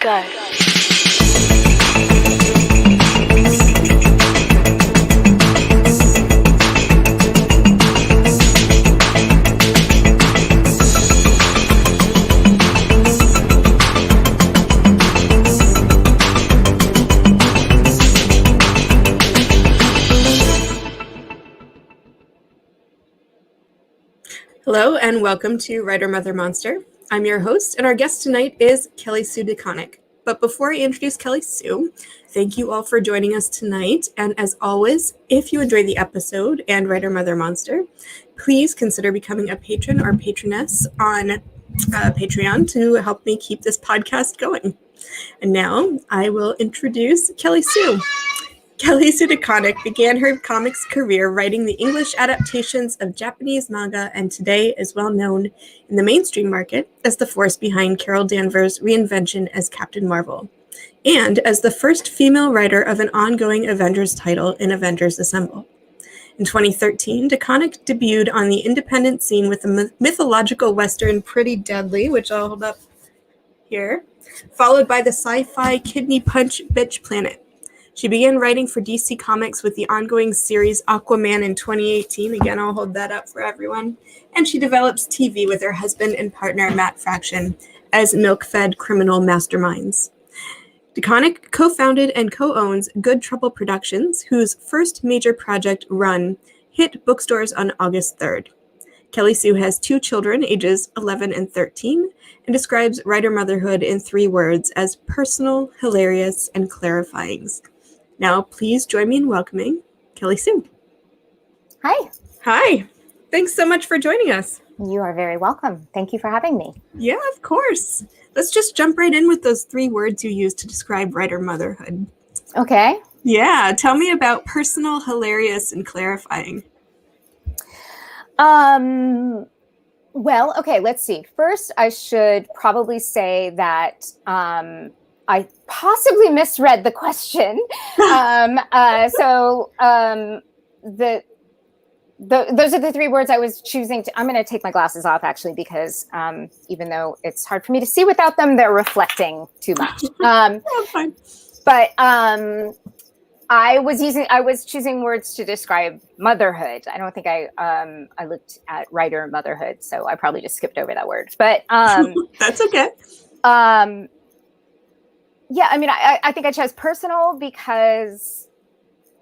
Go. Hello and welcome to Writer Mother Monster. I'm your host, and our guest tonight is Sue DeConnick. But before I introduce Sue, thank you all for joining us tonight. And as always, if you enjoyed the episode and Writer Mother Monster, please consider becoming a patron or patroness on Patreon to help me keep this podcast going. And now I will introduce Sue. Sue DeConnick began her comics career writing the English adaptations of Japanese manga, and today is well known in the mainstream market as the force behind Carol Danvers' reinvention as Captain Marvel, and as the first female writer of an ongoing Avengers title in Avengers Assemble. In 2013, DeConnick debuted on the independent scene with the mythological western Pretty Deadly, which I'll hold up here, followed by the sci-fi Kidney Punch Bitch Planet. She began writing for DC Comics with the ongoing series AQUAMAN in 2018. Again, I'll hold that up for everyone. And she develops TV with her husband and partner, Matt Fraction, as Milkfed Criminal Masterminds. DeConnick co-founded and co-owns Good Trouble Productions, whose first major project, Run, hit bookstores on August 3rd. Sue has two children, ages 11 and 13, and describes writer motherhood in 3 words as personal, hilarious, and clarifying. Now, please join me in welcoming Sue. Hi. Hi. Thanks so much for joining us. You are very welcome. Thank you for having me. Yeah, of course. Let's just jump right in with those 3 words you use to describe writer motherhood. Okay. Yeah, tell me about personal, hilarious, and clarifying. Well, okay, let's see. First, I should probably say that I possibly misread the question. Those are the 3 words I was choosing to. I'm going to take my glasses off, actually, because even though it's hard for me to see without them, they're reflecting too much. That's fine. But I was choosing words to describe motherhood. I don't think I looked at writer motherhood, so I probably just skipped over that word. But that's okay. Yeah, I mean, I think I chose personal because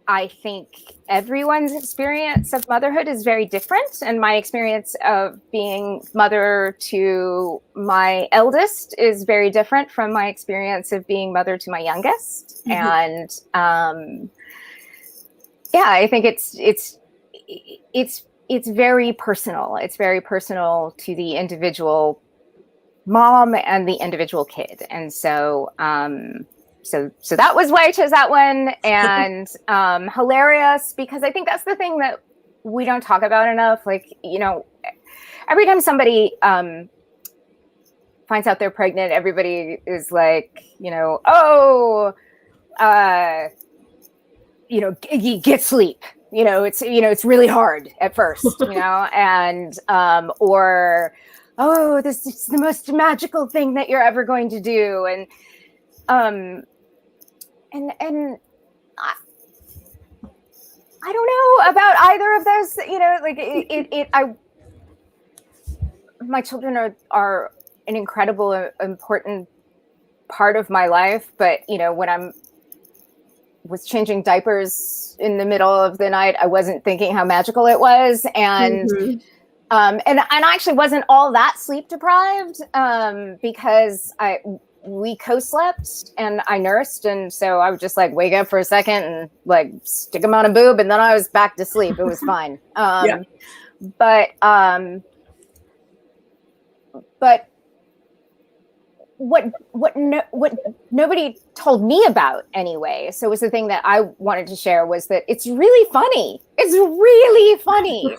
I think everyone's experience of motherhood is very different. And my experience of being mother to my eldest is very different from my experience of being mother to my youngest. Mm-hmm. And yeah, I think it's very personal. It's very personal to the individual mom and the individual kid. And so so that was why I chose that one. And hilarious, because I think that's the thing that we don't talk about enough. Like, you know, every time somebody finds out they're pregnant, everybody is like, you know, get sleep. It's really hard at first, and or, oh, this is the most magical thing that you're ever going to do. And I don't know about either of those, my children are an incredible, important part of my life. But, when I was changing diapers in the middle of the night, I wasn't thinking how magical it was. And, mm-hmm. And I actually wasn't all that sleep deprived because we co-slept and I nursed. And so I would just wake up for a second and stick them on a boob. And then I was back to sleep. It was fine. Yeah. But what nobody told me about anyway, so it was the thing that I wanted to share, was that it's really funny. It's really funny.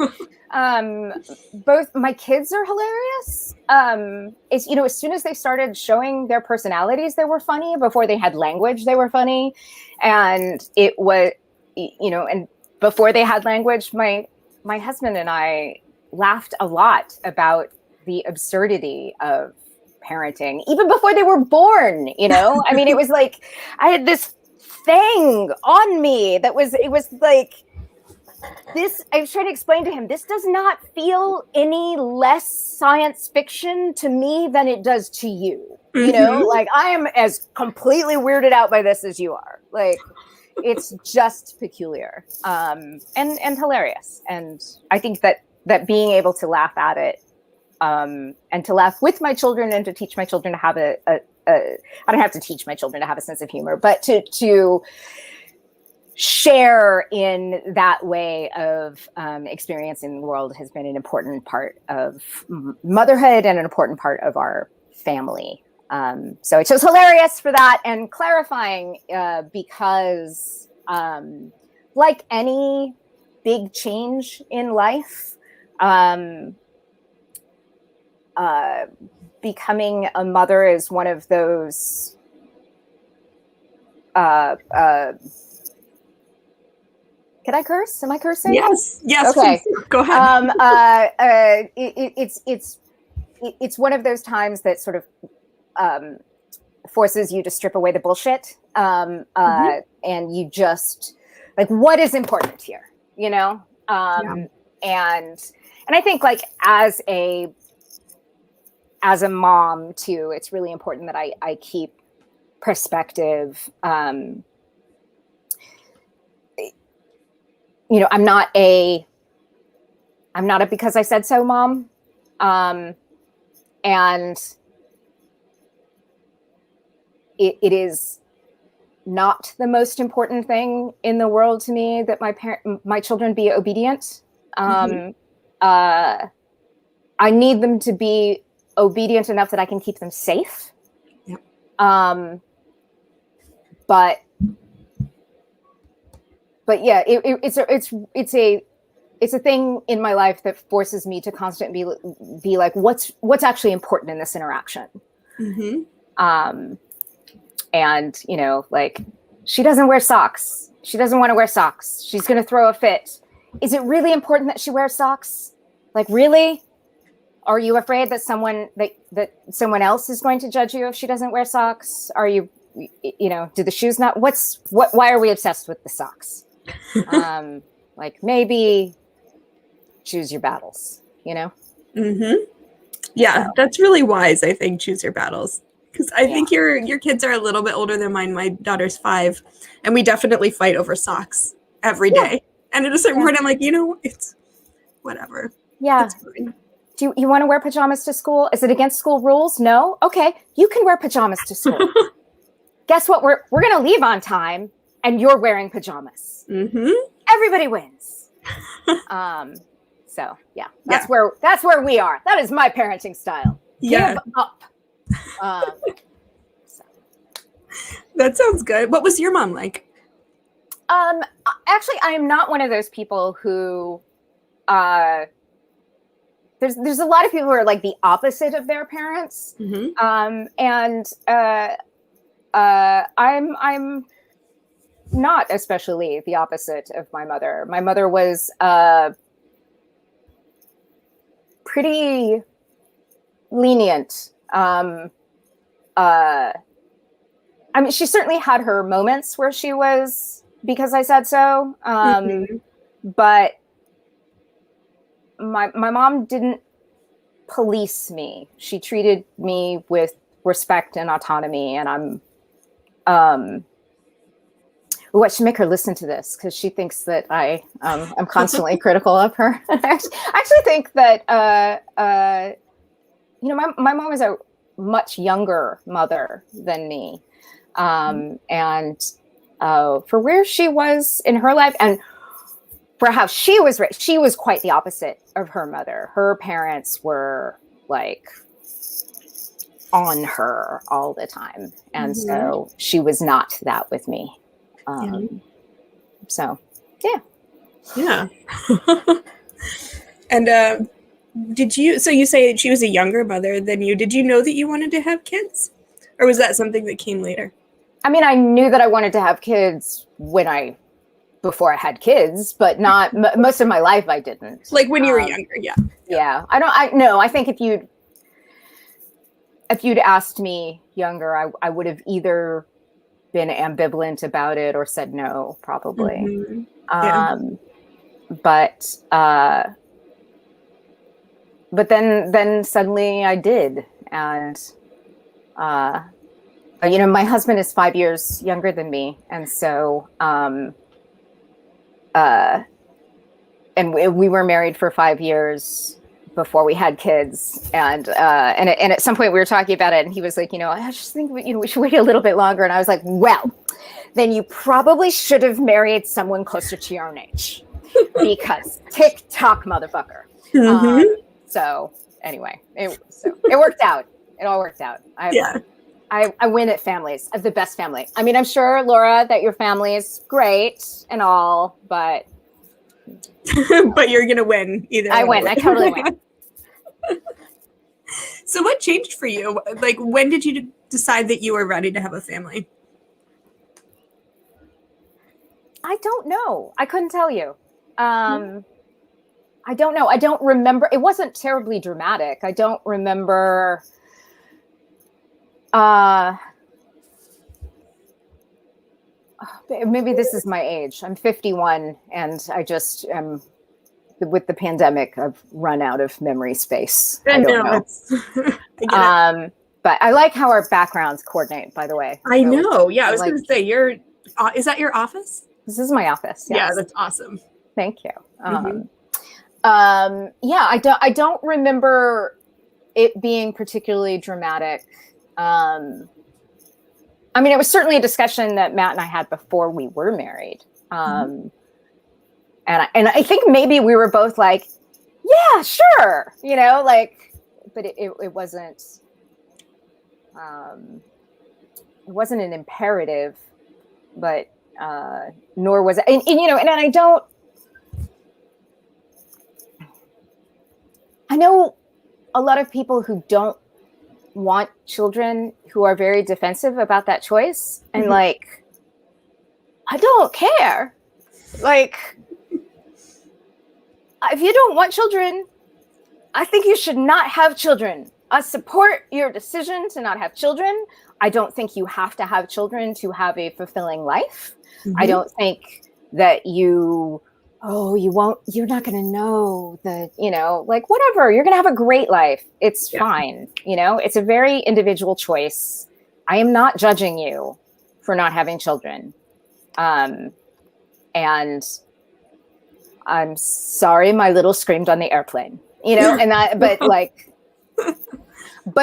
Both my kids are hilarious. It's, as soon as they started showing their personalities, they were funny. Before they had language, they were funny. And it was, and before they had language, my husband and I laughed a lot about the absurdity of parenting, even before they were born, you know? I mean, it was like, I had this thing on me that it was like, this, I was trying to explain to him, this does not feel any less science fiction to me than it does to you. You know, like I am as completely weirded out by this as you are. Like, it's just peculiar and hilarious. And I think that being able to laugh at it and to laugh with my children and to teach my children to have I don't have to teach my children to have a sense of humor, but to share in that way of experiencing the world has been an important part of motherhood and an important part of our family. So I chose hilarious for that, and clarifying because like any big change in life, becoming a mother is one of those can I curse? Am I cursing? Yes. Okay. Please. Go ahead. It's one of those times that sort of forces you to strip away the bullshit, and you just like, what is important here, you know? And I think like as a mom too, it's really important that I keep perspective. You know, I'm not a because I said so mom. And it is not the most important thing in the world to me that my children be obedient. I need them to be obedient enough that I can keep them safe. Yep. But yeah, it's a thing in my life that forces me to constantly be like, what's actually important in this interaction. And you know, like, she doesn't wear socks. She doesn't want to wear socks. She's going to throw a fit. Is it really important that she wears socks? Like, really? Are you afraid that someone else is going to judge you if she doesn't wear socks? Are you know, do the shoes not? Why are we obsessed with the socks? Like, maybe choose your battles, you know? Yeah, that's really wise. I think choose your battles, because I think your kids are a little bit older than mine. My daughter's 5, and we definitely fight over socks every day. And at a certain point, I'm like, you know, it's whatever. Yeah. It's fine. Do you want to wear pajamas to school? Is it against school rules? No? Okay, you can wear pajamas to school. Guess what? We're going to leave on time, and you're wearing pajamas. Everybody wins. So yeah, that's where we are. That is my parenting style. Give up. So. That sounds good. What was your mom like? Actually, I am not one of those people who. There's a lot of people who are like the opposite of their parents, and I'm not especially the opposite of my mother. My mother was pretty lenient. I mean, she certainly had her moments where she was because I said so, but my mom didn't police me. She treated me with respect and autonomy, and I should make her listen to this because she thinks that I'm constantly critical of her. I actually think that you know, my mom is a much younger mother than me, and for where she was in her life and for how she was raised, she was quite the opposite of her mother. Her parents were like on her all the time, and so she was not that with me. So yeah. And did you? So you say she was a younger mother than you. Did you know that you wanted to have kids, or was that something that came later? I mean, I knew that I wanted to have kids before I had kids, but not most of my life. I didn't. Like when you were younger, yeah. I think if you'd asked me younger, I would have either been ambivalent about it or said no, probably. Mm-hmm. Yeah. But then suddenly I did. And, my husband is 5 years younger than me. And so, and we were married for 5 years before we had kids. And at some point we were talking about it and he was like, I just think, we should wait a little bit longer. And I was like, well, then you probably should have married someone closer to your own age because tick-tock, motherfucker. Mm-hmm. So anyway, it worked out. It all worked out. I win at families. I have the best family. I mean, I'm sure, Laura, that your family is great and all, but but you're gonna win either. I win. I totally win. So what changed for you? Like, when did you decide that you were ready to have a family? I don't know. I couldn't tell you. I don't know. I don't remember. It wasn't terribly dramatic. I don't remember. Maybe this is my age. I'm 51 and I just am, with the pandemic, I've run out of memory space. I don't know. But I like how our backgrounds coordinate, by the way. I know. Yeah. I was going to say, is that your office? This is my office. Yes. Yeah. That's awesome. Thank you. I don't remember it being particularly dramatic. I mean, it was certainly a discussion that Matt and I had before we were married. And I think maybe we were both like, yeah, sure. But it wasn't, it wasn't an imperative, but, nor was it, and I don't, I know a lot of people who don't want children who are very defensive about that choice. And I don't care. If you don't want children, I think you should not have children. I support your decision to not have children. I don't think you have to have children to have a fulfilling life. Mm-hmm. I don't think that you're not going to know whatever, you're going to have a great life. It's fine. It's a very individual choice. I am not judging you for not having children. And I'm sorry, my little screamed on the airplane, but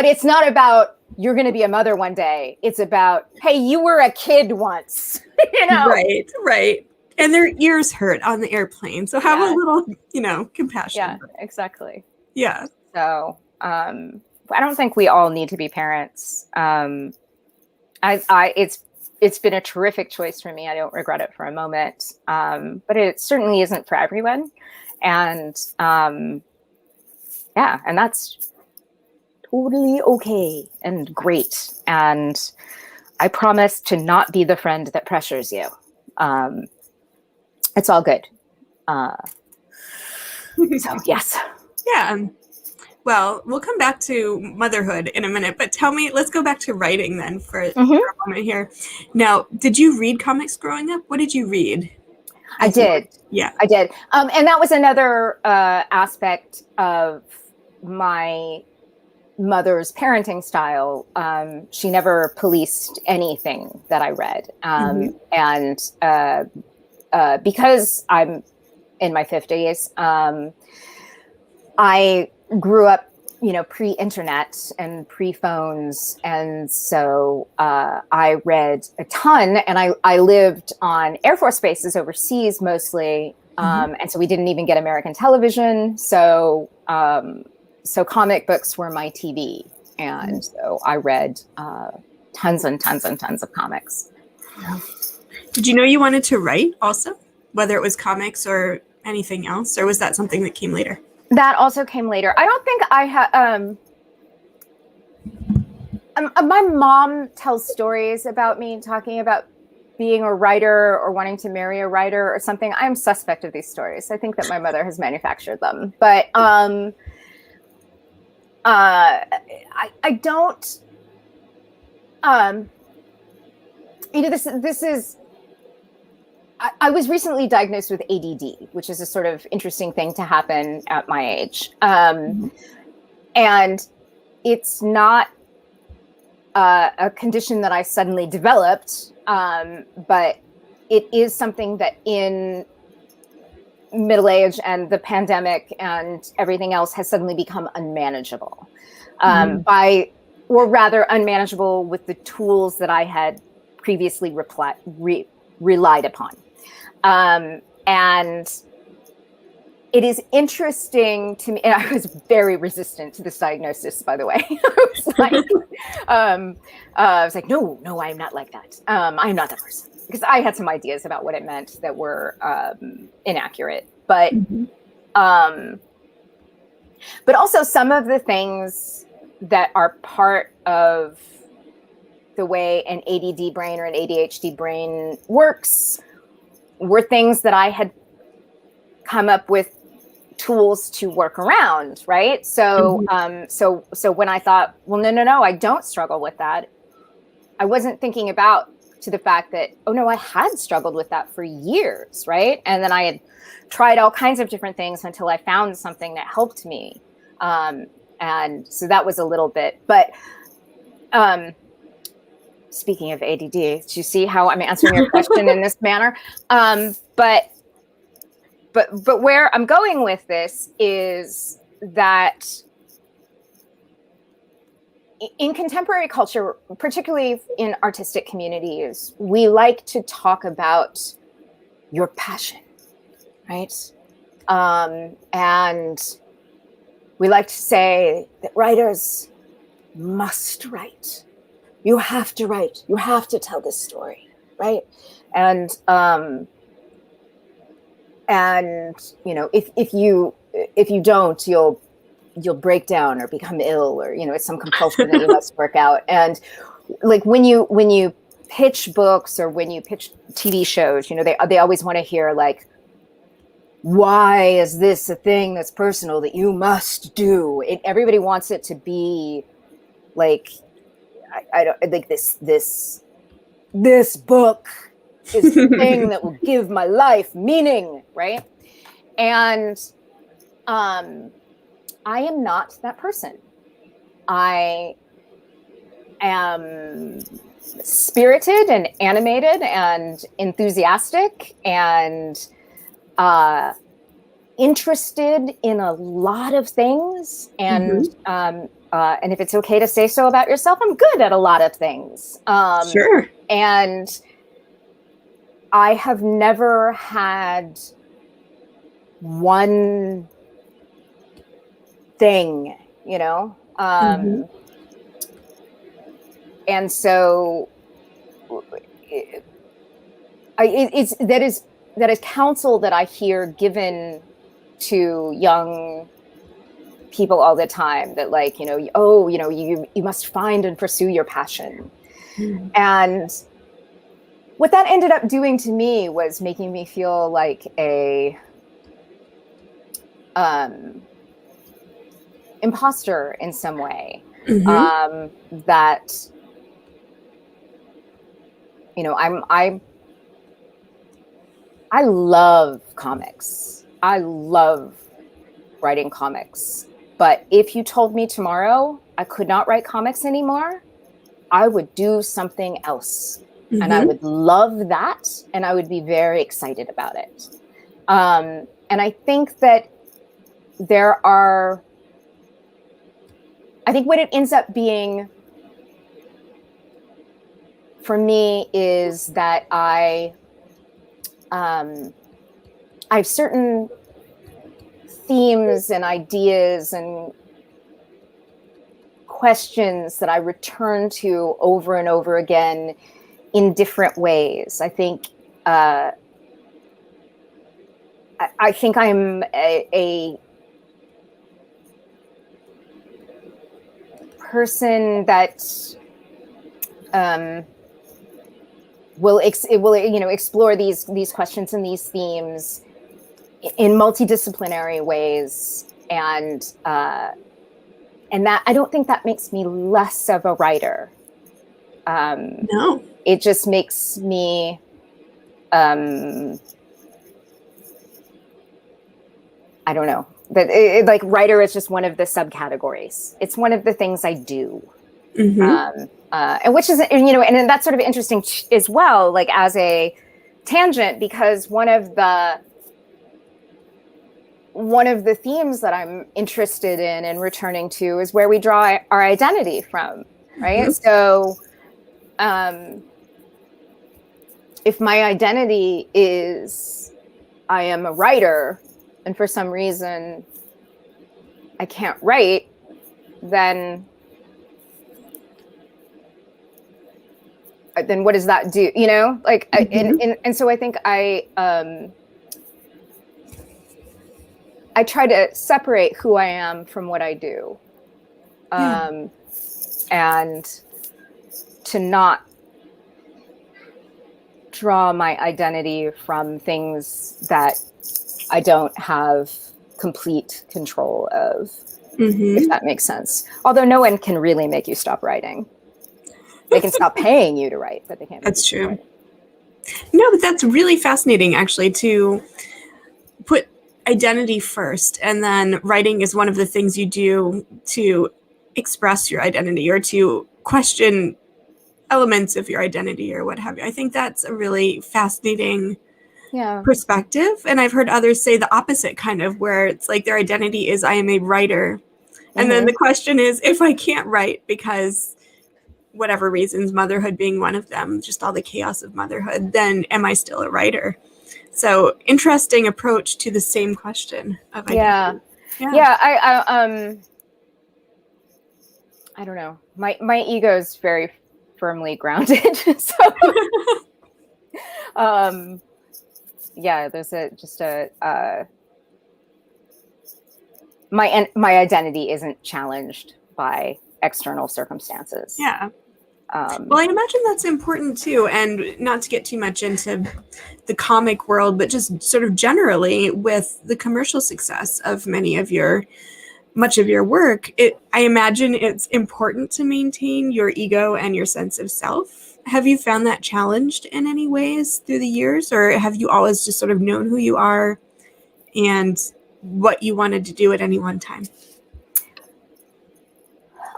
it's not about, you're going to be a mother one day. It's about, hey, you were a kid once, Right. And their ears hurt on the airplane. So have a little, compassion. Yeah, exactly. Yeah. So I don't think we all need to be parents. It's been a terrific choice for me. I don't regret it for a moment. But it certainly isn't for everyone. And and that's totally okay and great. And I promise to not be the friend that pressures you. It's all good. So yes. Yeah. Well, we'll come back to motherhood in a minute, but let's go back to writing then for a moment here. Now, did you read comics growing up? What did you read? I did. Yeah, I did. And that was another aspect of my mother's parenting style. She never policed anything that I read. And because I'm in my 50s, I grew up, pre-internet and pre-phones. And so I read a ton, and I lived on Air Force bases overseas mostly. And so we didn't even get American television. So comic books were my TV. And so I read tons and tons and tons of comics. Yeah. Did you know you wanted to write also, whether it was comics or anything else, or was that something that came later? That also came later. I don't think I had. My mom tells stories about me talking about being a writer or wanting to marry a writer or something. I'm suspect of these stories. I think that my mother has manufactured them, but I don't, this is, I was recently diagnosed with ADD, which is a sort of interesting thing to happen at my age. And it's not a condition that I suddenly developed, but it is something that in middle age and the pandemic and everything else has suddenly become unmanageable, or rather unmanageable with the tools that I had previously relied upon. And it is interesting to me, and I was very resistant to this diagnosis, by the way. I was like, no, I'm not like that. I'm not that person. Because I had some ideas about what it meant that were inaccurate. But also some of the things that are part of the way an ADD brain or an ADHD brain works were things that I had come up with tools to work around, right? So, so when I thought, well, no, I don't struggle with that, I wasn't thinking about to the fact that, oh no, I had struggled with that for years, right? And then I had tried all kinds of different things until I found something that helped me. And so that was a little bit, but speaking of ADD, do you see how I'm answering your question in this manner? But where I'm going with this is that in contemporary culture, particularly in artistic communities, we like to talk about your passion, right? And we like to say that writers must write. You have to write. You have to tell this story, right? And you know, if you don't, you'll break down or become ill, or, you know, it's some compulsion that you must work out. And like when you pitch books or when you pitch TV shows, you know, they always want to hear like, why is this a thing that's personal that you must do? Everybody wants it to be like, I don't like this book is the thing that will give my life meaning, right? And I am not that person. I am spirited and animated and enthusiastic and interested in a lot of things. And and if it's okay to say so about yourself, I'm good at a lot of things. Sure. And I have never had one thing, you know? And so that is counsel that I hear given to young people all the time, that like, you know, you must find and pursue your passion. And what that ended up doing to me was making me feel like a imposter in some way. That, you know, I love comics. I love writing comics. But if you told me tomorrow I could not write comics anymore, I would do something else. And I would love that. And I would be very excited about it. And I think that I think what it ends up being for me is that I have certain themes and ideas and questions that I return to over and over again in different ways. I think I think I'm a person that will explore these questions and these themes in multidisciplinary ways, and And that, I don't think that makes me less of a writer. No. It just makes me, I don't know, that like writer is just one of the subcategories. It's one of the things I do. And which is, you know, and that's sort of interesting as well, like as a tangent, because one of the themes that I'm interested in and returning to is where we draw our identity from, right? So if my identity is I am a writer, and for some reason I can't write, then what does that do? You know, like, and so I think I try to separate who I am from what I do, and to not draw my identity from things that I don't have complete control of, if that makes sense. Although no one can really make you stop writing. They can stop paying you to write, but they can't. That's true. No, but that's really fascinating, actually, to put identity first, and then writing is one of the things you do to express your identity or to question elements of your identity or what have you. I think that's a really fascinating perspective. And I've heard others say the opposite, kind of, where it's like their identity is I am a writer. And then the question is, if I can't write because whatever reasons, motherhood being one of them, just all the chaos of motherhood, then am I still a writer? So interesting approach to the same question of identity. I don't know. My ego is very firmly grounded. So there's my identity isn't challenged by external circumstances. Well, I imagine that's important too, and not to get too much into the comic world, but just sort of generally with the commercial success of much of your work, I imagine it's important to maintain your ego and your sense of self. Have you found that challenged in any ways through the years, or have you always just sort of known who you are and what you wanted to do at any one time?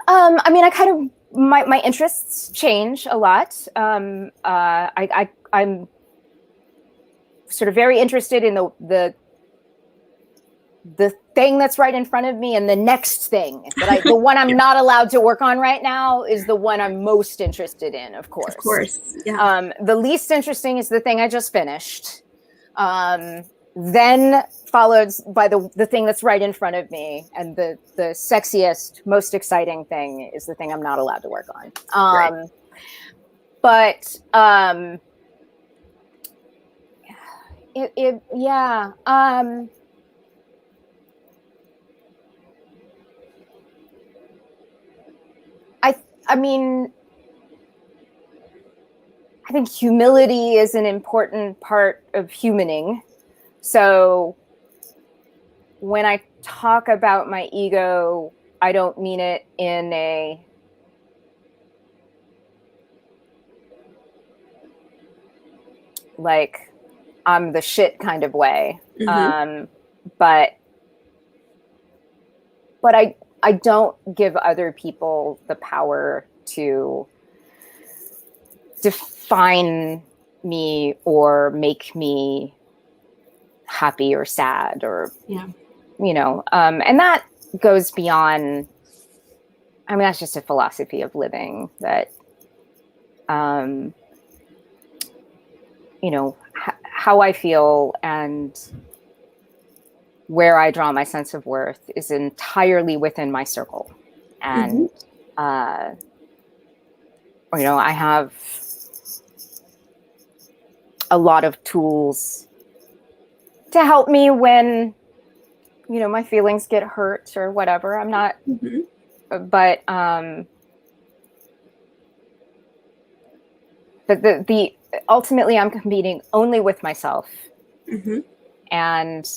I mean, I kind of, my interests change a lot. I'm sort of very interested in the thing that's right in front of me, and the next thing the one I'm not allowed to work on right now is the one I'm most interested in, of course. Of course, yeah. The least interesting is the thing I just finished. Then followed by the thing that's right in front of me, and the sexiest, most exciting thing is the thing I'm not allowed to work on. But I mean, I think humility is an important part of humaning. So when I talk about my ego, I don't mean it in a like I'm the shit kind of way. But I don't give other people the power to define me or make me happy or sad or, you know, and that goes beyond, I mean, that's just a philosophy of living that, you know, how I feel and where I draw my sense of worth is entirely within my circle. And, you know, I have a lot of tools to help me when, you know, my feelings get hurt or whatever. I'm not, but the ultimately I'm competing only with myself. And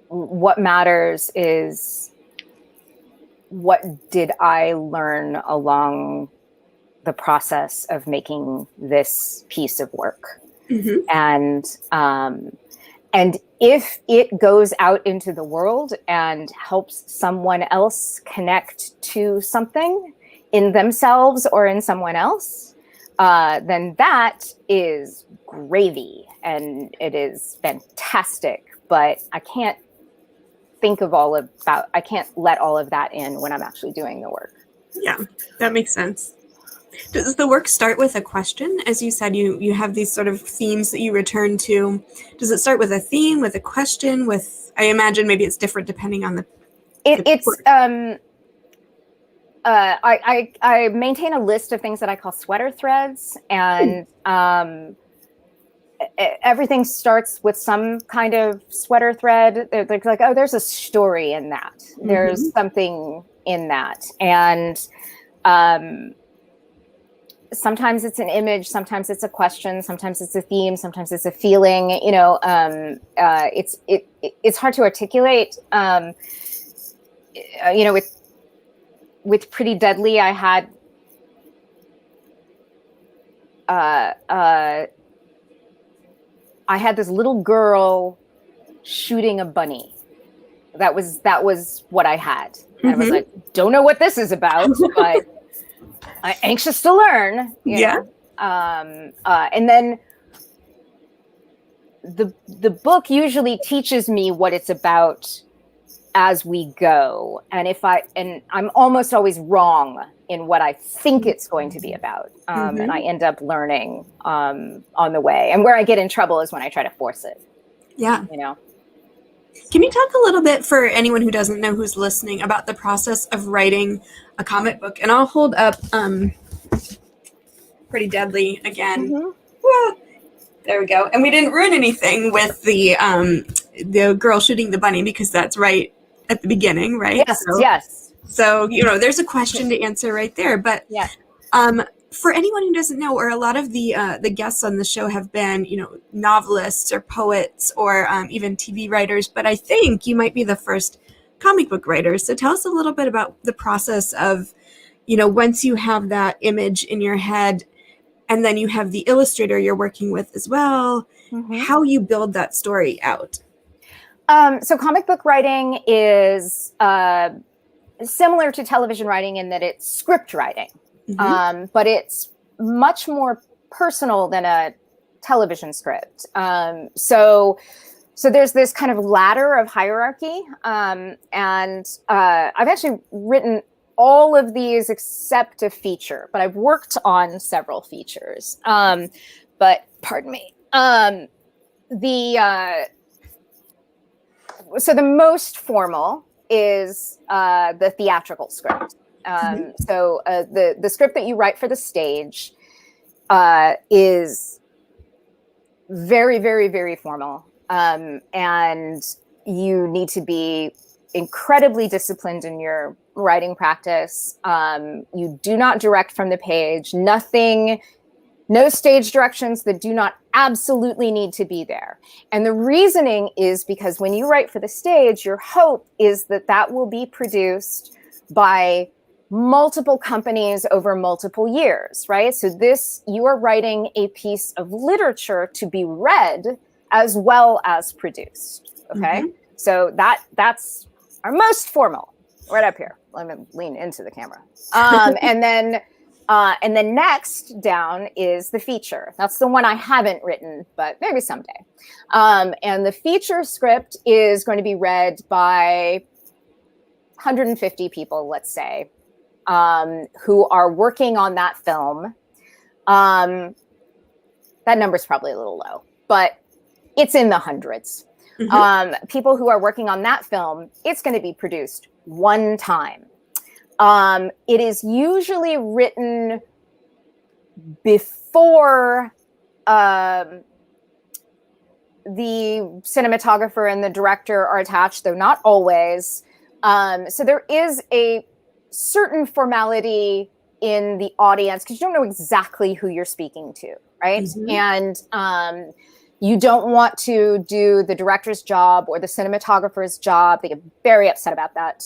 what matters is what did I learn along the process of making this piece of work. And if it goes out into the world and helps someone else connect to something in themselves or in someone else, then that is gravy and it is fantastic. But I can't I can't let all of that in when I'm actually doing the work. Yeah, that makes sense. Does the work start with a question? As you said, you have these sort of themes that you return to. Does it start with a theme, with a question, I imagine maybe it's different depending on the work. I maintain a list of things that I call sweater threads, and everything starts with some kind of sweater thread. They're like, oh, there's a story in that. There's something in that. And sometimes it's an image, sometimes it's a question, sometimes it's a theme, sometimes it's a feeling. It's hard to articulate. With Pretty Deadly, I had this little girl shooting a bunny. That was what I had. And I was like, don't know what this is about, but I'm anxious to learn. You know? And then the book usually teaches me what it's about as we go. And I'm almost always wrong in what I think it's going to be about. And I end up learning on the way. And where I get in trouble is when I try to force it. Yeah. Can you talk a little bit, for anyone who doesn't know, who's listening, about the process of writing a comic book? And I'll hold up Pretty Deadly again. Whoa. There we go. And we didn't ruin anything with the girl shooting the bunny, because that's right at the beginning, right? Yes. So, there's a question to answer right there. But for anyone who doesn't know, or a lot of the guests on the show have been, novelists or poets or even TV writers, but I think you might be the first comic book writer. So tell us a little bit about the process of, once you have that image in your head, and then you have the illustrator you're working with as well, how you build that story out. So comic book writing is similar to television writing in that it's script writing, but it's much more personal than a television script. So there's this kind of ladder of hierarchy, and I've actually written all of these except a feature, but I've worked on several features. But pardon me. So the most formal is the theatrical script. So the script that you write for the stage is very, very, very formal. And you need to be incredibly disciplined in your writing practice. You do not direct from the page. No stage directions that do not absolutely need to be there. And the reasoning is because when you write for the stage, your hope is that will be produced by multiple companies over multiple years, right? So you are writing a piece of literature to be read as well as produced, okay? So that's our most formal, right up here. Let me lean into the camera. And then next down is the feature. That's the one I haven't written, but maybe someday. And the feature script is going to be read by 150 people, let's say, who are working on that film. That number's probably a little low, but it's in the hundreds. People who are working on that film, it's going to be produced one time. It is usually written before the cinematographer and the director are attached, though not always. So there is a certain formality in the audience because you don't know exactly who you're speaking to, right? And You don't want to do the director's job or the cinematographer's job. They get very upset about that.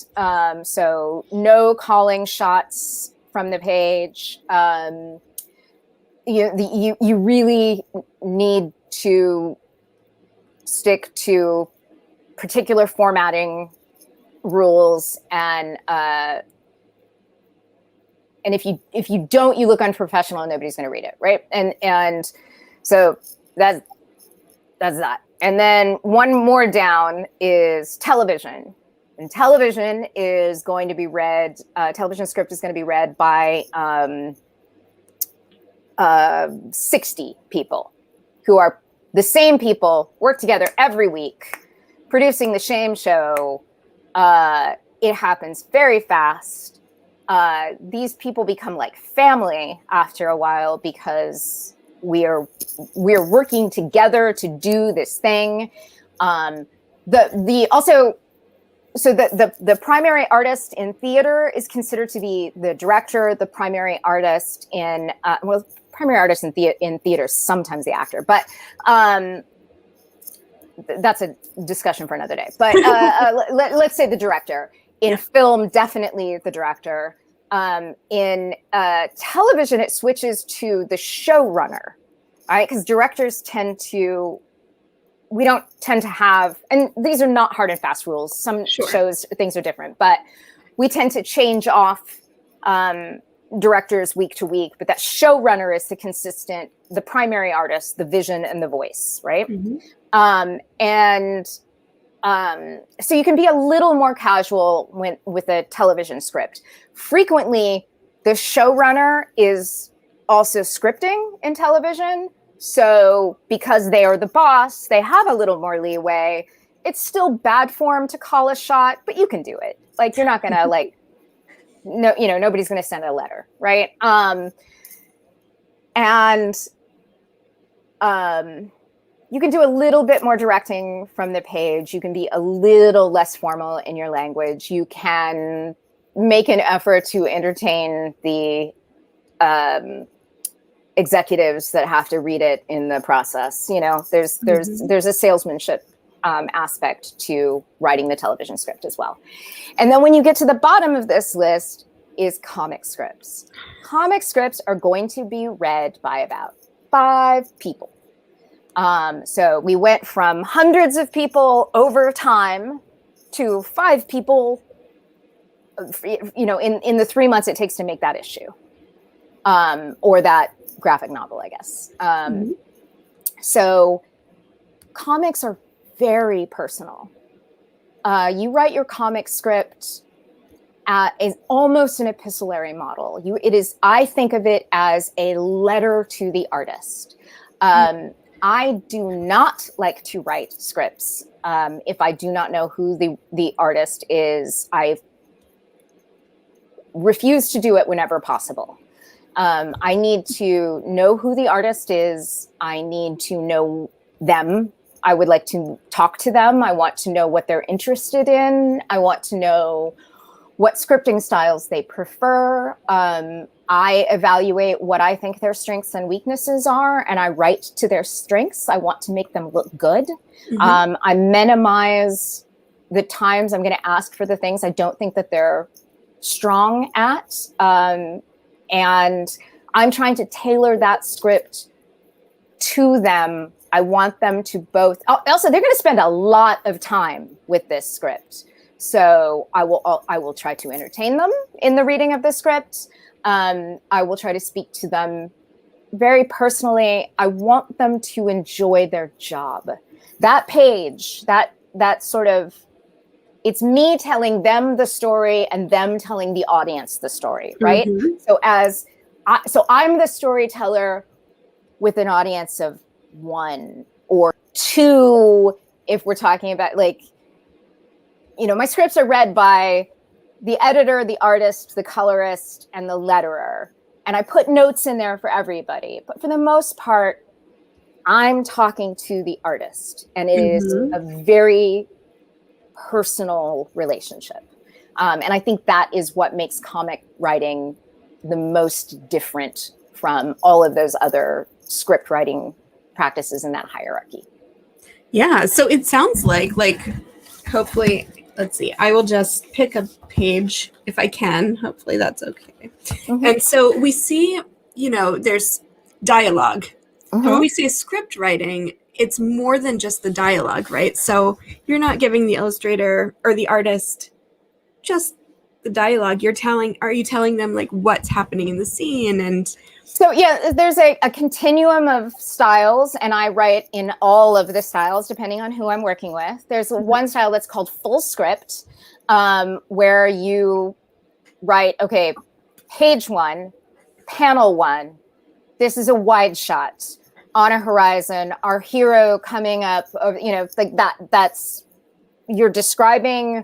So no calling shots from the page. You really need to stick to particular formatting rules, and if you don't, you look unprofessional and nobody's going to read it, right? And so that's that. And then one more down is television. And television is going to be read, television script is going to be read by 60 people who are the same people, work together every week, producing the same show. It happens very fast. These people become like family after a while because we're working together to do this thing. The primary artist in theater is considered to be the director. The primary artist in primary artist in theater is sometimes the actor, but that's a discussion for another day. But let's say the director. In film, definitely the director. In television, it switches to the showrunner, right? Because directors we don't tend to have, and these are not hard and fast rules. Some shows, things are different, but we tend to change off directors week to week. But that showrunner is the primary artist, the vision and the voice, right? So you can be a little more casual with a television script. Frequently, the showrunner is also scripting in television. So because they are the boss, they have a little more leeway. It's still bad form to call a shot, but you can do it. Like, you're not going to nobody's going to send a letter, right? You can do a little bit more directing from the page. You can be a little less formal in your language. You can make an effort to entertain the executives that have to read it in the process. There's a salesmanship aspect to writing the television script as well. And then when you get to the bottom of this list is comic scripts. Comic scripts are going to be read by about 5 people. So we went from hundreds of people over time to 5 people, in the 3 months it takes to make that issue, or that graphic novel, I guess. So comics are very personal. You write your comic script is almost an epistolary model. I think of it as a letter to the artist. I do not like to write scripts if I do not know who the artist is. I refuse to do it whenever possible. I need to know who the artist is. I need to know them. I would like to talk to them. I want to know what they're interested in. I want to know what scripting styles they prefer. I evaluate what I think their strengths and weaknesses are, and I write to their strengths. I want to make them look good. I minimize the times I'm going to ask for the things I don't think that they're strong at. And I'm trying to tailor that script to them. I want them to both. Also, they're going to spend a lot of time with this script. So I will try to entertain them in the reading of the script. I will try to speak to them very personally. I want them to enjoy their job. That page, that sort of, it's me telling them the story and them telling the audience the story, right? So I'm the storyteller with an audience of 1 or 2, if we're talking about my scripts are read by the editor, the artist, the colorist, and the letterer. And I put notes in there for everybody. But for the most part, I'm talking to the artist. And it is a very personal relationship. And I think that is what makes comic writing the most different from all of those other script writing practices in that hierarchy. Yeah, so it sounds like hopefully, let's see, I will just pick a page if I can. Hopefully that's okay. Mm-hmm. And so we see, there's dialogue. Mm-hmm. And when we say script writing, it's more than just the dialogue, right? So you're not giving the illustrator or the artist just the dialogue. Are you telling them like what's happening in the scene? And so, yeah, there's a continuum of styles, and I write in all of the styles depending on who I'm working with. There's one style that's called full script, where you write, okay, page 1, panel 1, this is a wide shot on a horizon, our hero coming up, like that's, you're describing,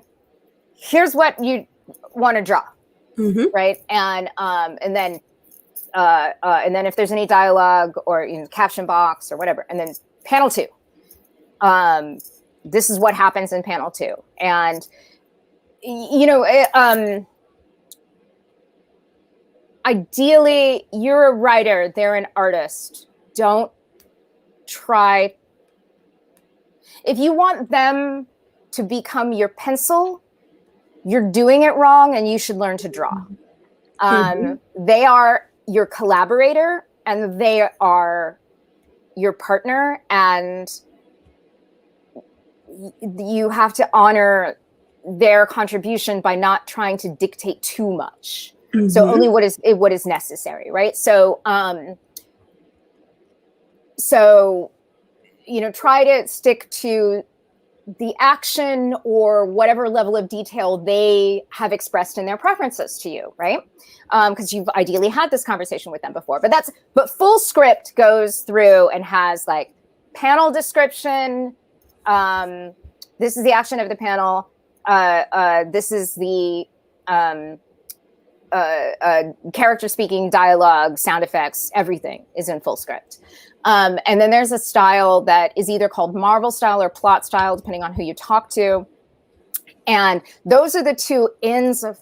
here's what you want to draw, right? And then if there's any dialogue or caption box or whatever, and then panel 2, this is what happens in panel 2. And ideally, you're a writer, they're an artist. Don't try. If you want them to become your pencil, you're doing it wrong, and you should learn to draw. They are your collaborator, and they are your partner, and you have to honor their contribution by not trying to dictate too much. So only what is necessary, right? So try to stick to the action or whatever level of detail they have expressed in their preferences to you, right? Because you've ideally had this conversation with them before. But full script goes through and has like panel description. This is the action of the panel. This is the character speaking, dialogue, sound effects, everything is in full script. And then there's a style that is either called Marvel style or plot style, depending on who you talk to. And those are the two ends of,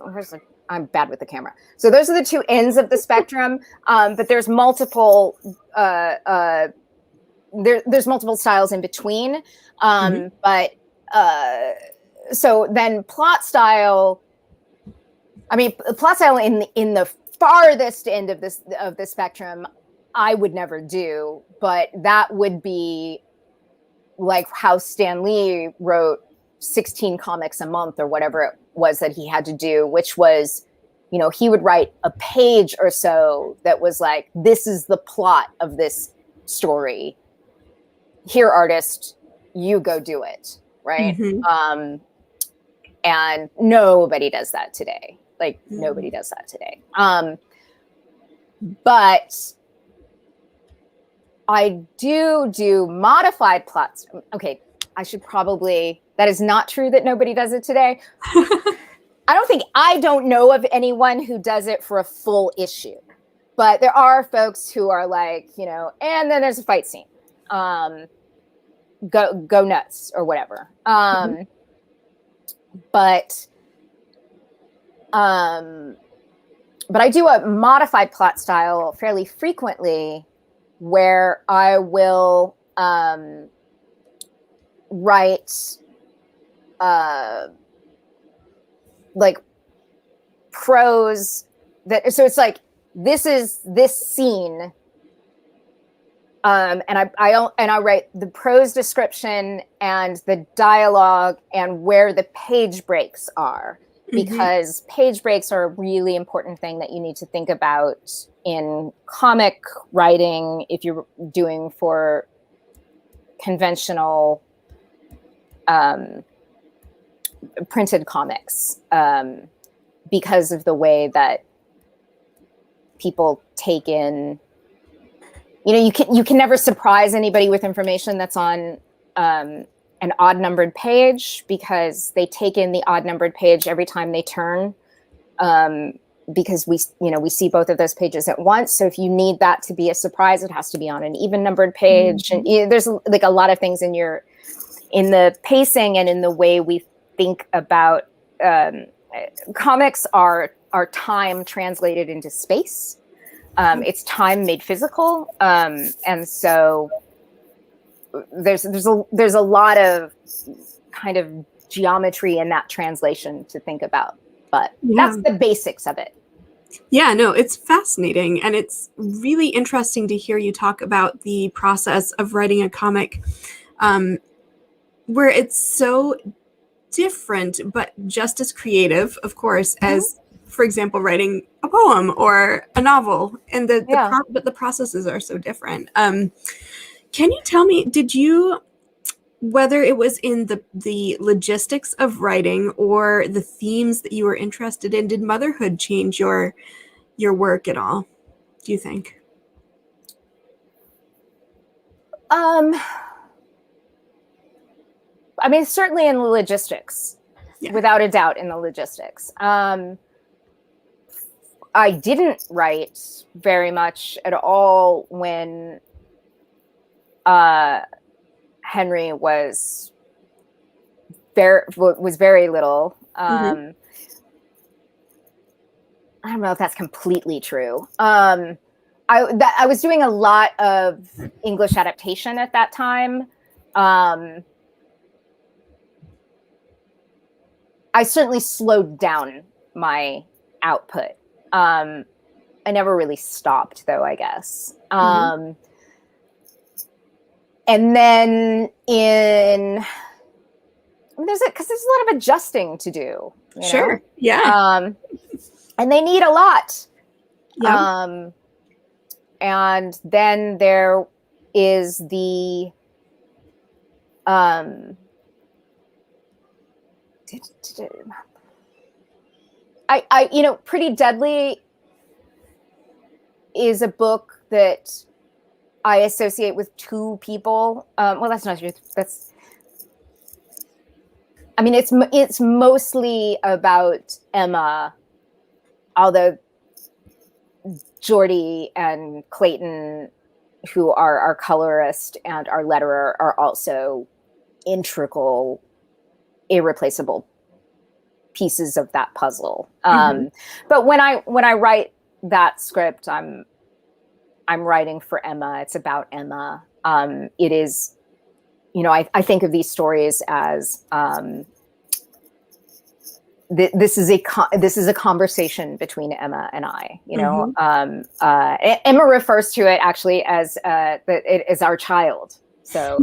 I'm bad with the camera. So those are the two ends of the spectrum. But there's multiple, there's multiple styles in between. So then plot style in the farthest end of the spectrum, I would never do, but that would be like how Stan Lee wrote 16 comics a month or whatever it was that he had to do, which was, he would write a page or so that was like, this is the plot of this story. Here, artist, you go do it, right? And nobody does that today. Nobody does that today. But I do modified plots. Okay, that is not true that nobody does it today. I don't know of anyone who does it for a full issue, but there are folks who are like, and then there's a fight scene. Go nuts or whatever. But I do a modified plot style fairly frequently, where I will write like prose so it's like, this is this scene, and I write the prose description and the dialogue and where the page breaks are. Because page breaks are a really important thing that you need to think about in comic writing if you're doing for conventional printed comics, because of the way that people take in, you can never surprise anybody with information that's on an odd numbered page, because they take in the odd numbered page every time they turn, because we see both of those pages at once. So if you need that to be a surprise, it has to be on an even numbered page. And there's like a lot of things in the pacing and in the way we think about comics are time translated into space. It's time made physical. And so there's a lot of kind of geometry in that translation to think about, but that's the basics of it. Yeah, no, it's fascinating. And it's really interesting to hear you talk about the process of writing a comic where it's so different, but just as creative, of course, as, for example, writing a poem or a novel. And but the processes are so different. Can you tell me, whether it was in the logistics of writing or the themes that you were interested in, did motherhood change your work at all, do you think? I mean, certainly in the logistics, without a doubt in the logistics. I didn't write very much at all when Henry was very little. I don't know if that's completely true. I was doing a lot of English adaptation at that time. I certainly slowed down my output. I never really stopped, though, I guess. And then because there's a lot of adjusting to do. Sure. Yeah. And they need a lot. Yeah. And then there is the Pretty Deadly is a book that I associate with two people. Well, that's not true. It's mostly about Emma, although Jordy and Clayton, who are our colorist and our letterer, are also integral, irreplaceable pieces of that puzzle. But when I write that script, I'm writing for Emma. It's about Emma. It is, I think of these stories as this is a conversation between Emma and I. Emma refers to it actually as it is our child. So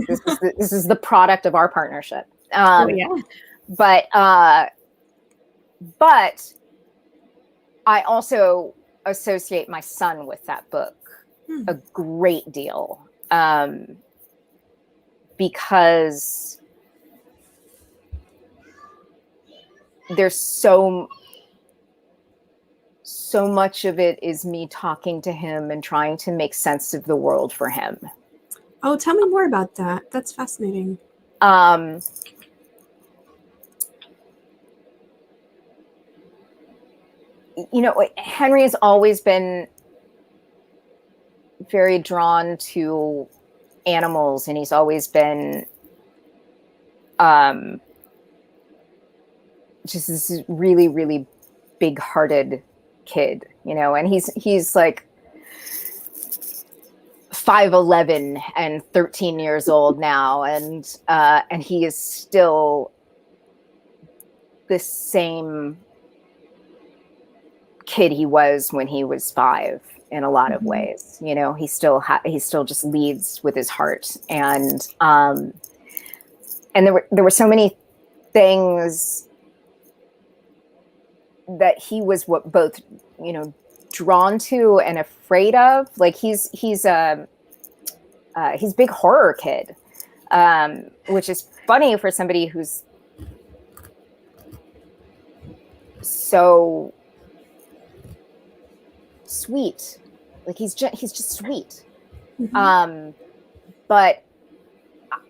this is the product of our partnership. But I also associate my son with that book a great deal, because there's so much of it is me talking to him and trying to make sense of the world for him. Oh, tell me more about that. That's fascinating. Henry has always been very drawn to animals, and he's always been just this really, really big-hearted kid, and he's like 5'11" and 13 years old now, and he is still the same kid he was when he was 5 in a lot of ways. He still just leads with his heart, and there were so many things that he was both drawn to and afraid of. Like he's a big horror kid, which is funny for somebody who's so sweet. Like he's just sweet. But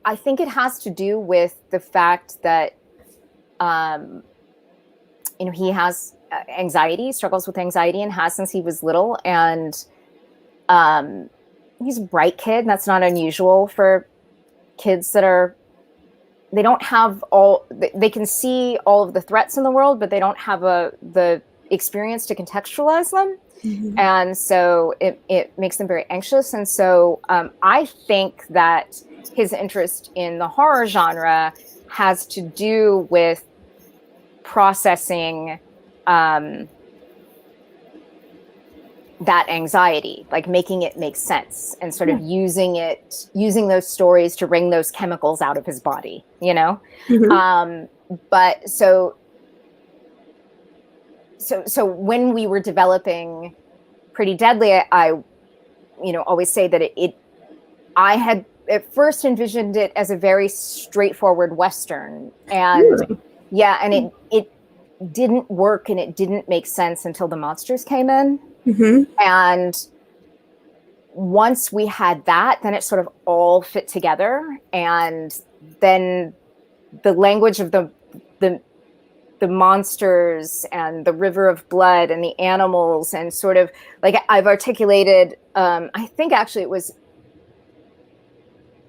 I think it has to do with the fact that he has anxiety, struggles with anxiety, and has since he was little. And he's a bright kid, and that's not unusual for kids they don't have they can see all of the threats in the world, but they don't have the experience to contextualize them. And so it makes them very anxious. And so I think that his interest in the horror genre has to do with processing that anxiety, like making it make sense and sort of using those stories to wring those chemicals out of his body, you know? But so when we were developing Pretty Deadly, I always say that I had at first envisioned it as a very straightforward Western, and it didn't work and it didn't make sense until the monsters came in. And once we had that, then it sort of all fit together, and then the language of the monsters and the river of blood and the animals, and sort of like I've articulated, I think actually it was,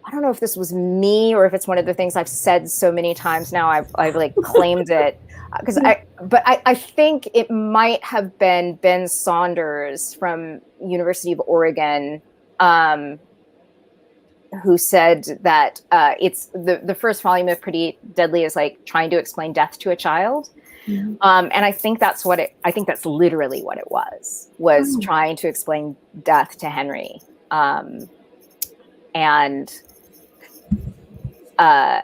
I don't know if this was me or if it's one of the things I've said so many times now, I've like claimed it, because I think it might have been Ben Saunders from University of Oregon, who said that it's the first volume of Pretty Deadly is like trying to explain death to a child. And I think that's literally what it was trying to explain death to Henry. And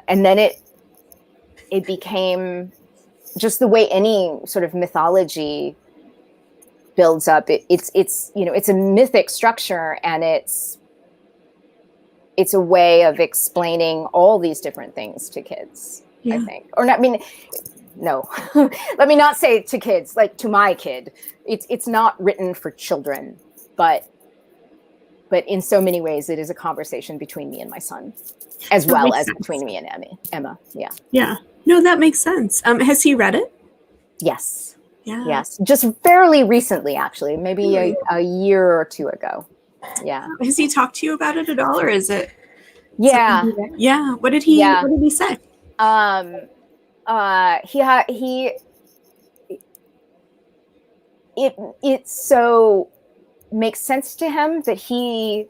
then it became just the way any sort of mythology builds up. It's a mythic structure, and it's a way of explaining all these different things to kids, I think. Or not, I mean, no, let me not say to kids, like to my kid. It's not written for children, but in so many ways it is a conversation between me and my son, as well as between me and Emma. Yeah. Yeah. No, that makes sense. Has he read it? Yes. Yeah. Yes. Just fairly recently, actually, maybe a year or two ago. Yeah. Has he talked to you about it at all, or is it? Yeah. Yeah. What did he say? It so makes sense to him that he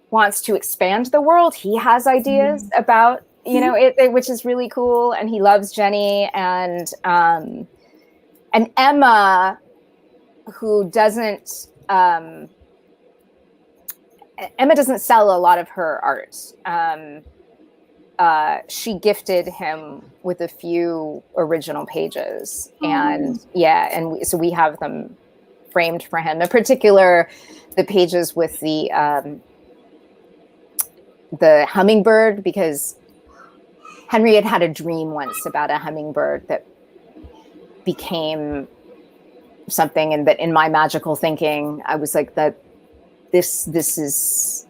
wants to expand the world. He has ideas about, it, which is really cool. And he loves Jenny and Emma, who doesn't, Emma doesn't sell a lot of her art. She gifted him with a few original pages, and so we have them framed for him. In particular, the pages with the hummingbird, because Henry had a dream once about a hummingbird that became something, and that in my magical thinking, I was like, that this is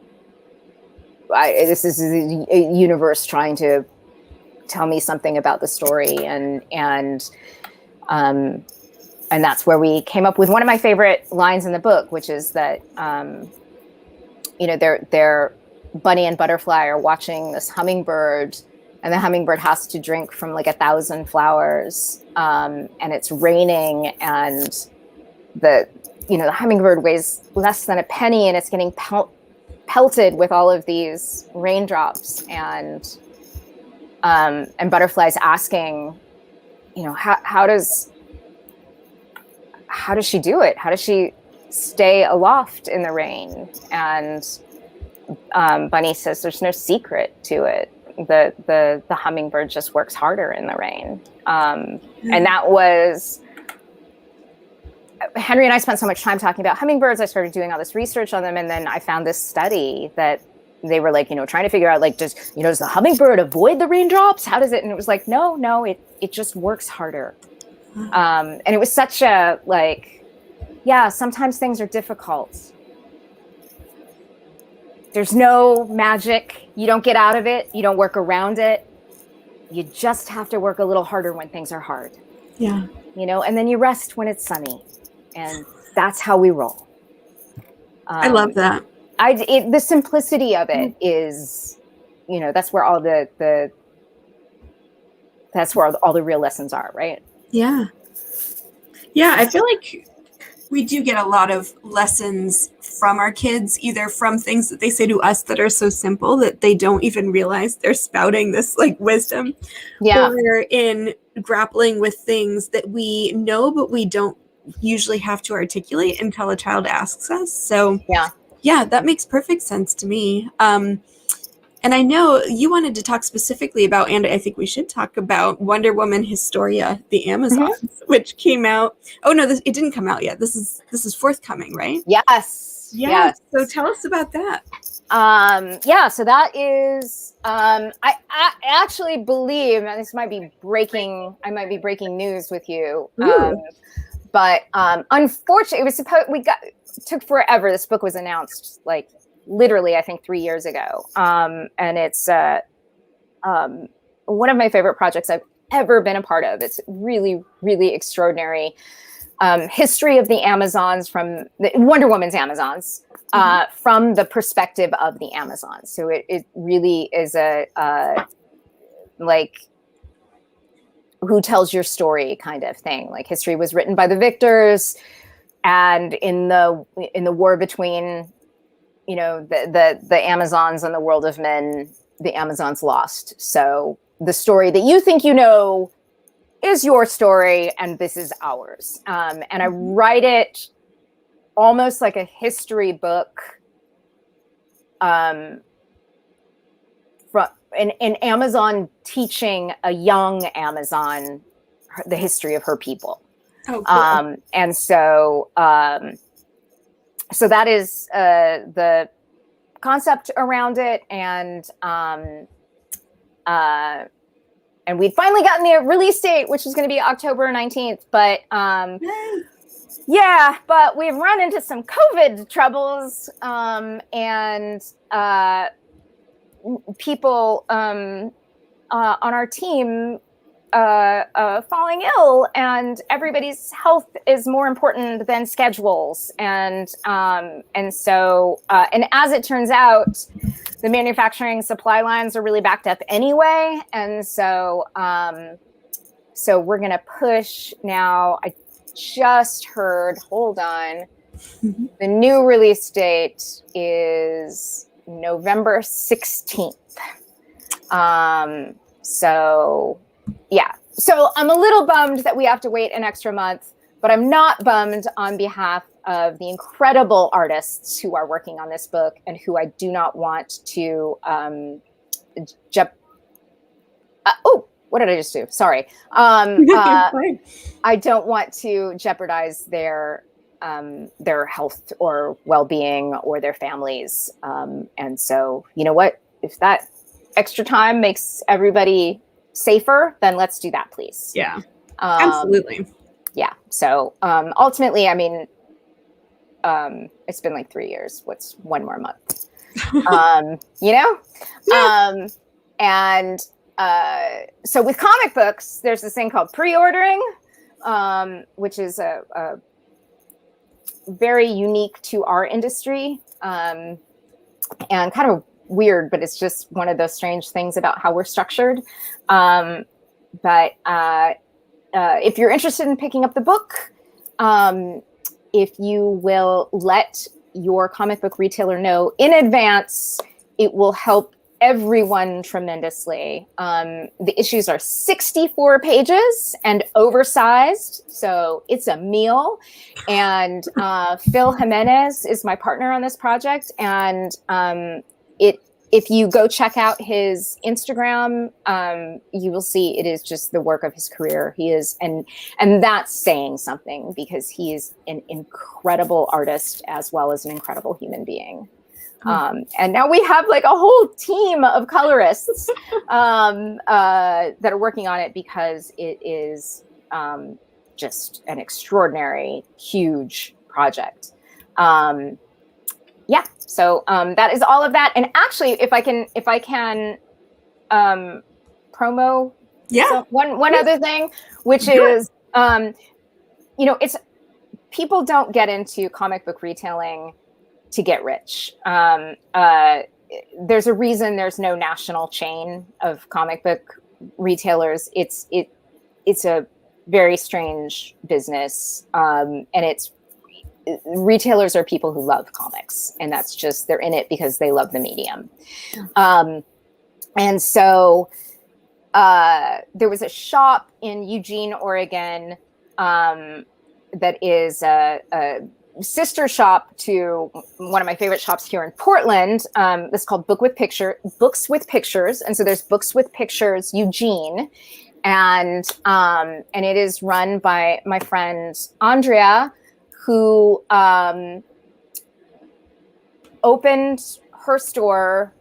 a universe trying to tell me something about the story, and that's where we came up with one of my favorite lines in the book, which is that they're Bunny and Butterfly are watching this hummingbird, and the hummingbird has to drink from like 1,000 flowers, and it's raining, and the hummingbird weighs less than a penny, and it's getting pelted with all of these raindrops, and Butterfly's asking, how does she do it? How does she stay aloft in the rain? And Bunny says there's no secret to it. The hummingbird just works harder in the rain. And that was, Henry and I spent so much time talking about hummingbirds. I started doing all this research on them, and then I found this study that they were like, trying to figure out, like, does the hummingbird avoid the raindrops? How does it? And it was like, no, it just works harder. And it was such a, like, yeah, sometimes things are difficult. There's no magic. You don't get out of it. You don't work around it. You just have to work a little harder when things are hard. Yeah. And then you rest when it's sunny. And that's how we roll. I love that. The simplicity of it is, that's where all all the real lessons are, right? Yeah. Yeah, I feel like We do get a lot of lessons from our kids, either from things that they say to us that are so simple that they don't even realize they're spouting this like wisdom, or in grappling with things that we know but we don't usually have to articulate until a child asks us. So yeah, that makes perfect sense to me. And I know you wanted to talk specifically about, and I think we should talk about Wonder Woman Historia, the Amazons, which came out. Oh no, it didn't come out yet. This is forthcoming, right? Yes. Yeah. Yes. So tell us about that. So that is, I actually believe, and this might be breaking news with you. But unfortunately, took forever. This book was announced like literally, I think 3 years ago. And it's one of my favorite projects I've ever been a part of. It's really, really extraordinary. History of the Amazons, from the Wonder Woman's Amazons, from the perspective of the Amazons. So it really is a like, who tells your story kind of thing. Like, history was written by the victors, and in the war between, you know, the Amazons and the world of men, the Amazons lost. So the story that you think you know is your story, and this is ours. And I write it almost like a history book, from an Amazon teaching a young Amazon the history of her people. Oh, cool. And so that is the concept around it, and we'd finally gotten the release date, which is going to be October 19th. But but we've run into some COVID troubles, and people on our team falling ill, and everybody's health is more important than schedules. And so as it turns out, the manufacturing supply lines are really backed up anyway. And so we're going to push now. I just heard, hold on, the new release date is November 16th. So I'm a little bummed that we have to wait an extra month, but I'm not bummed on behalf of the incredible artists who are working on this book, and who I do not want to what did I just do? Sorry. I don't want to jeopardize their health or well-being or their families. And so, you know what? If that extra time makes everybody safer, then let's do that, please. Yeah, absolutely. Yeah. So ultimately, I mean, it's been like 3 years. What's one more month? You know? So with comic books, there's this thing called pre-ordering, which is a very unique to our industry, and kind of weird, but it's just one of those strange things about how we're structured. But if you're interested in picking up the book, if you will let your comic book retailer know in advance, it will help everyone tremendously. The issues are 64 pages and oversized, so it's a meal. And Phil Jimenez is my partner on this project, and if you go check out his Instagram, you will see it is just the work of his career. He is, and that's saying something, because he is an incredible artist as well as an incredible human being. And now we have like a whole team of colorists that are working on it, because it is just an extraordinary, huge project. So that is all of that. And actually, if I can promo one other thing, which is, it's, people don't get into comic book retailing to get rich. There's a reason there's no national chain of comic book retailers. It's a very strange business, and retailers are people who love comics, and that's just, they're in it because they love the medium. And so there was a shop in Eugene, Oregon, that is a sister shop to one of my favorite shops here in Portland. It's called Books with Pictures. And so there's Books with Pictures Eugene. And it is run by my friend Andrea, who opened her store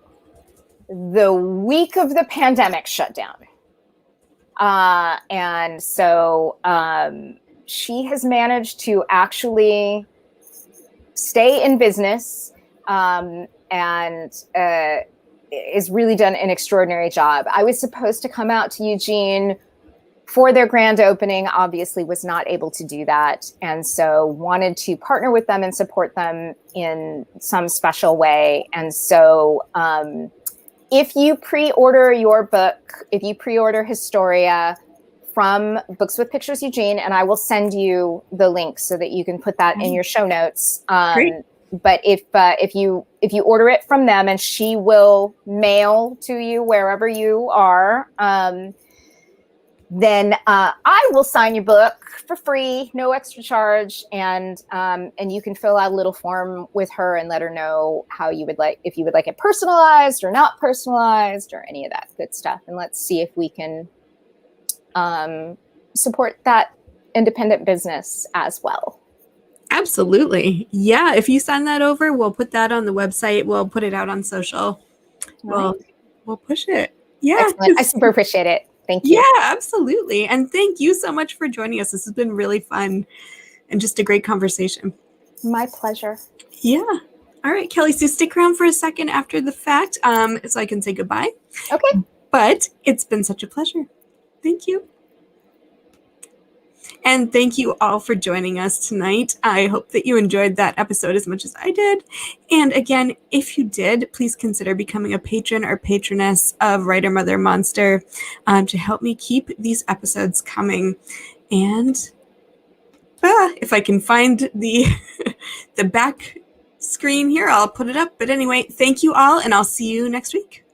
the week of the pandemic shutdown. And so she has managed to actually stay in business, and has really done an extraordinary job. I was supposed to come out to Eugene for their grand opening, obviously was not able to do that. And so wanted to partner with them and support them in some special way. And so if you pre-order your book, if you pre-order Historia from Books with Pictures Eugene, and I will send you the link so that you can put that in your show notes. But if you order it from them, and she will mail to you wherever you are, then I will sign your book for free, no extra charge, and you can fill out a little form with her and let her know how you would like, if you would like it personalized or not personalized or any of that good stuff. And let's see if we can support that independent business as well. Absolutely. Yeah. If you send that over, we'll put that on the website. We'll put it out on social. We'll push it. Yeah. Excellent. I super appreciate it. Thank you. Yeah, absolutely. And thank you so much for joining us. This has been really fun and just a great conversation. My pleasure. Yeah. All right, Kelly, so stick around for a second after the fact so I can say goodbye. Okay. But it's been such a pleasure. Thank you. And thank you all for joining us tonight. I hope that you enjoyed that episode as much as I did. And again, if you did, please consider becoming a patron or patroness of Writer Mother Monster to help me keep these episodes coming. And if I can find the back screen here, I'll put it up. But anyway, thank you all, and I'll see you next week.